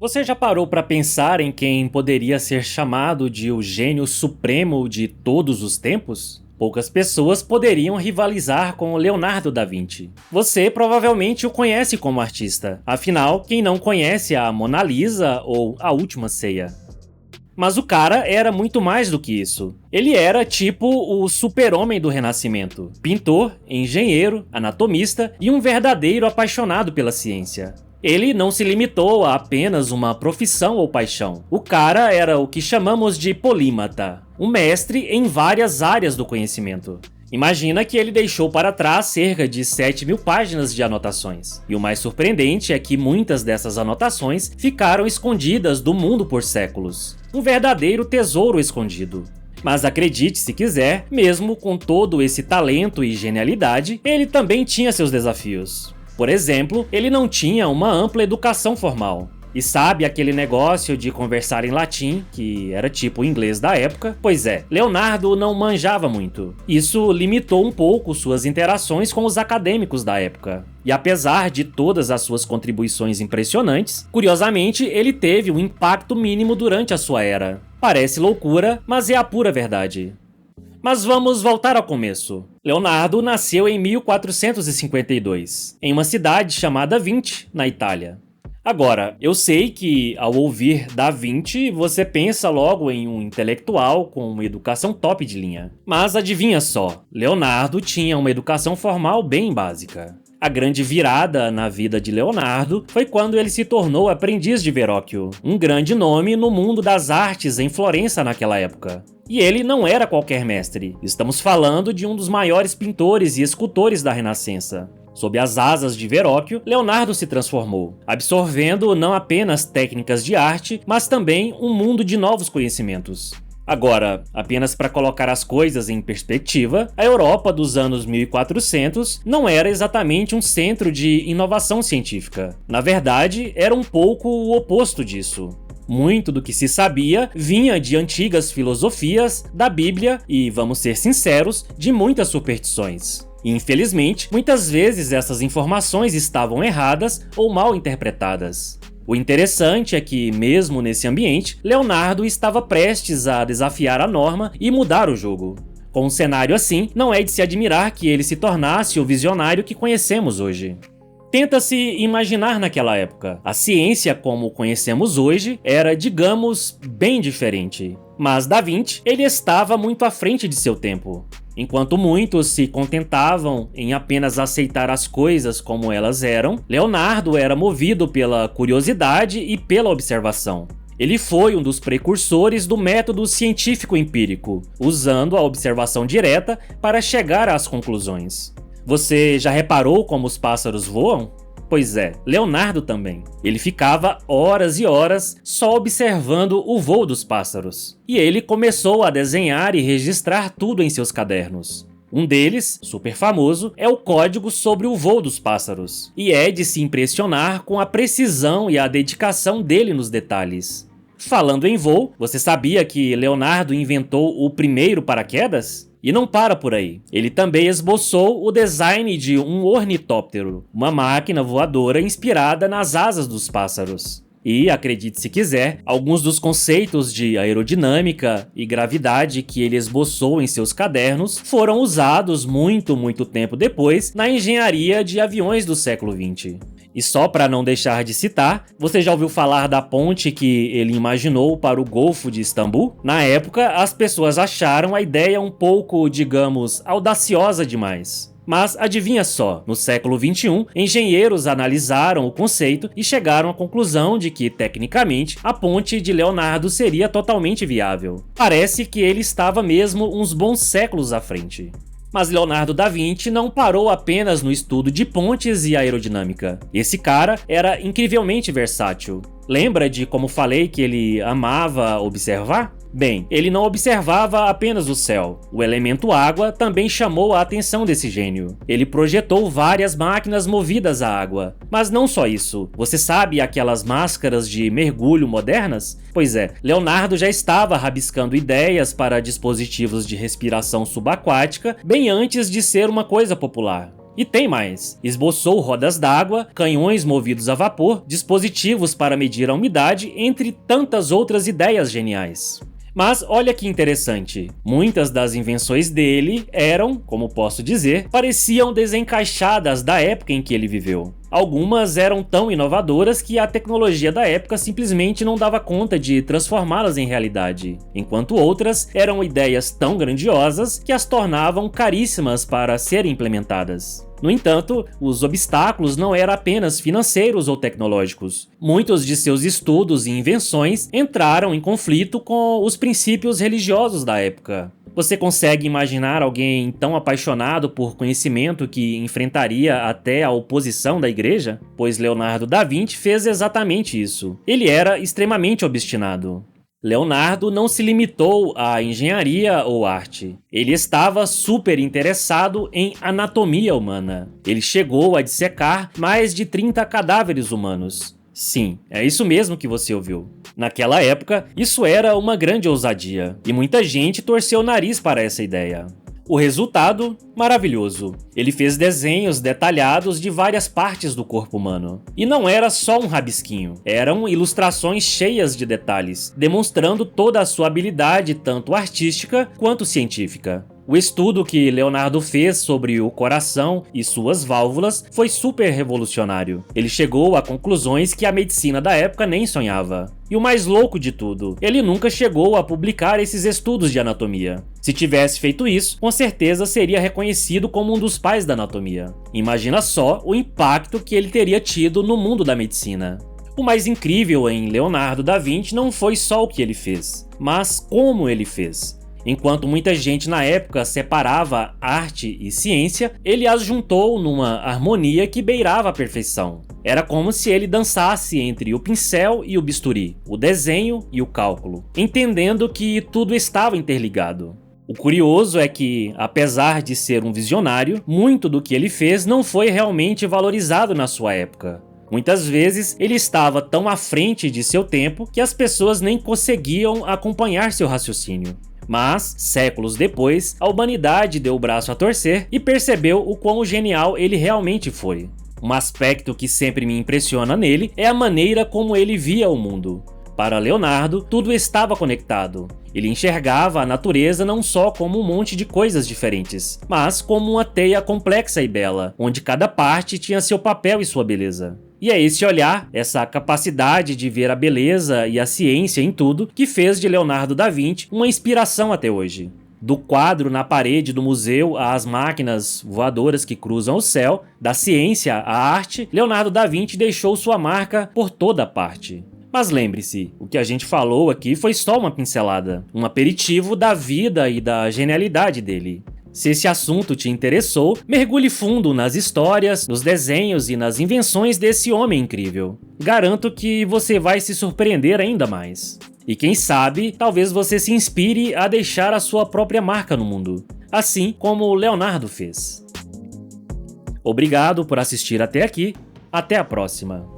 Você já parou para pensar em quem poderia ser chamado de o gênio supremo de todos os tempos? Poucas pessoas poderiam rivalizar com o Leonardo da Vinci. Você provavelmente o conhece como artista, afinal, quem não conhece a Mona Lisa ou A Última Ceia? Mas o cara era muito mais do que isso. Ele era tipo o super-homem do Renascimento. Pintor, engenheiro, anatomista e um verdadeiro apaixonado pela ciência. Ele não se limitou a apenas uma profissão ou paixão. O cara era o que chamamos de polímata, um mestre em várias áreas do conhecimento. Imagina que ele deixou para trás cerca de 7.000 páginas de anotações. E o mais surpreendente é que muitas dessas anotações ficaram escondidas do mundo por séculos. Um verdadeiro tesouro escondido. Mas acredite se quiser, mesmo com todo esse talento e genialidade, ele também tinha seus desafios. Por exemplo, ele não tinha uma ampla educação formal. E sabe aquele negócio de conversar em latim, que era tipo o inglês da época? Pois é, Leonardo não manjava muito. Isso limitou um pouco suas interações com os acadêmicos da época. E apesar de todas as suas contribuições impressionantes, curiosamente ele teve um impacto mínimo durante a sua era. Parece loucura, mas é a pura verdade. Mas vamos voltar ao começo. Leonardo nasceu em 1452, em uma cidade chamada Vinci, na Itália. Agora, eu sei que ao ouvir Da Vinci, você pensa logo em um intelectual com uma educação top de linha. Mas adivinha só, Leonardo tinha uma educação formal bem básica. A grande virada na vida de Leonardo foi quando ele se tornou aprendiz de Verrocchio, um grande nome no mundo das artes em Florença naquela época. E ele não era qualquer mestre, estamos falando de um dos maiores pintores e escultores da Renascença. Sob as asas de Verrocchio, Leonardo se transformou, absorvendo não apenas técnicas de arte, mas também um mundo de novos conhecimentos. Agora, apenas para colocar as coisas em perspectiva, a Europa dos anos 1400 não era exatamente um centro de inovação científica. Na verdade, era um pouco o oposto disso. Muito do que se sabia vinha de antigas filosofias, da Bíblia e, vamos ser sinceros, de muitas superstições. Infelizmente, muitas vezes essas informações estavam erradas ou mal interpretadas. O interessante é que, mesmo nesse ambiente, Leonardo estava prestes a desafiar a norma e mudar o jogo. Com um cenário assim, não é de se admirar que ele se tornasse o visionário que conhecemos hoje. Tenta-se imaginar naquela época. A ciência como conhecemos hoje era, digamos, bem diferente. Mas Da Vinci, ele estava muito à frente de seu tempo. Enquanto muitos se contentavam em apenas aceitar as coisas como elas eram, Leonardo era movido pela curiosidade e pela observação. Ele foi um dos precursores do método científico empírico, usando a observação direta para chegar às conclusões. Você já reparou como os pássaros voam? Pois é, Leonardo também. Ele ficava horas e horas só observando o voo dos pássaros. E ele começou a desenhar e registrar tudo em seus cadernos. Um deles, super famoso, é o Código sobre o Voo dos Pássaros. E é de se impressionar com a precisão e a dedicação dele nos detalhes. Falando em voo, você sabia que Leonardo inventou o primeiro paraquedas? E não para por aí. Ele também esboçou o design de um ornitóptero, uma máquina voadora inspirada nas asas dos pássaros. E, acredite se quiser, alguns dos conceitos de aerodinâmica e gravidade que ele esboçou em seus cadernos foram usados muito tempo depois na engenharia de aviões do século XX. E só para não deixar de citar, você já ouviu falar da ponte que ele imaginou para o Golfo de Istambul? Na época, as pessoas acharam a ideia um pouco, digamos, audaciosa demais. Mas adivinha só, no século XXI, engenheiros analisaram o conceito e chegaram à conclusão de que, tecnicamente, a ponte de Leonardo seria totalmente viável. Parece que ele estava mesmo uns bons séculos à frente. Mas Leonardo da Vinci não parou apenas no estudo de pontes e aerodinâmica. Esse cara era incrivelmente versátil. Lembra de como falei que ele amava observar? Bem, ele não observava apenas o céu. O elemento água também chamou a atenção desse gênio. Ele projetou várias máquinas movidas à água. Mas não só isso. Você sabe aquelas máscaras de mergulho modernas? Pois é, Leonardo já estava rabiscando ideias para dispositivos de respiração subaquática bem antes de ser uma coisa popular. E tem mais, esboçou rodas d'água, canhões movidos a vapor, dispositivos para medir a umidade, entre tantas outras ideias geniais. Mas olha que interessante, muitas das invenções dele eram, como posso dizer, pareciam desencaixadas da época em que ele viveu. Algumas eram tão inovadoras que a tecnologia da época simplesmente não dava conta de transformá-las em realidade, enquanto outras eram ideias tão grandiosas que as tornavam caríssimas para serem implementadas. No entanto, os obstáculos não eram apenas financeiros ou tecnológicos. Muitos de seus estudos e invenções entraram em conflito com os princípios religiosos da época. Você consegue imaginar alguém tão apaixonado por conhecimento que enfrentaria até a oposição da igreja? Pois Leonardo da Vinci fez exatamente isso. Ele era extremamente obstinado. Leonardo não se limitou à engenharia ou arte. Ele estava super interessado em anatomia humana. Ele chegou a dissecar mais de 30 cadáveres humanos. Sim, é isso mesmo que você ouviu. Naquela época, isso era uma grande ousadia, e muita gente torceu o nariz para essa ideia. O resultado? Maravilhoso. Ele fez desenhos detalhados de várias partes do corpo humano. E não era só um rabisquinho, eram ilustrações cheias de detalhes, demonstrando toda a sua habilidade tanto artística quanto científica. O estudo que Leonardo fez sobre o coração e suas válvulas foi super revolucionário. Ele chegou a conclusões que a medicina da época nem sonhava. E o mais louco de tudo, ele nunca chegou a publicar esses estudos de anatomia. Se tivesse feito isso, com certeza seria reconhecido como um dos pais da anatomia. Imagina só o impacto que ele teria tido no mundo da medicina. O mais incrível em Leonardo da Vinci não foi só o que ele fez, mas como ele fez. Enquanto muita gente na época separava arte e ciência, ele as juntou numa harmonia que beirava a perfeição. Era como se ele dançasse entre o pincel e o bisturi, o desenho e o cálculo, entendendo que tudo estava interligado. O curioso é que, apesar de ser um visionário, muito do que ele fez não foi realmente valorizado na sua época. Muitas vezes ele estava tão à frente de seu tempo que as pessoas nem conseguiam acompanhar seu raciocínio. Mas, séculos depois, a humanidade deu o braço a torcer e percebeu o quão genial ele realmente foi. Um aspecto que sempre me impressiona nele é a maneira como ele via o mundo. Para Leonardo, tudo estava conectado. Ele enxergava a natureza não só como um monte de coisas diferentes, mas como uma teia complexa e bela, onde cada parte tinha seu papel e sua beleza. E é esse olhar, essa capacidade de ver a beleza e a ciência em tudo, que fez de Leonardo da Vinci uma inspiração até hoje. Do quadro na parede do museu às máquinas voadoras que cruzam o céu, da ciência à arte, Leonardo da Vinci deixou sua marca por toda parte. Mas lembre-se, o que a gente falou aqui foi só uma pincelada, um aperitivo da vida e da genialidade dele. Se esse assunto te interessou, mergulhe fundo nas histórias, nos desenhos e nas invenções desse homem incrível. Garanto que você vai se surpreender ainda mais. E quem sabe, talvez você se inspire a deixar a sua própria marca no mundo, assim como o Leonardo fez. Obrigado por assistir até aqui, até a próxima.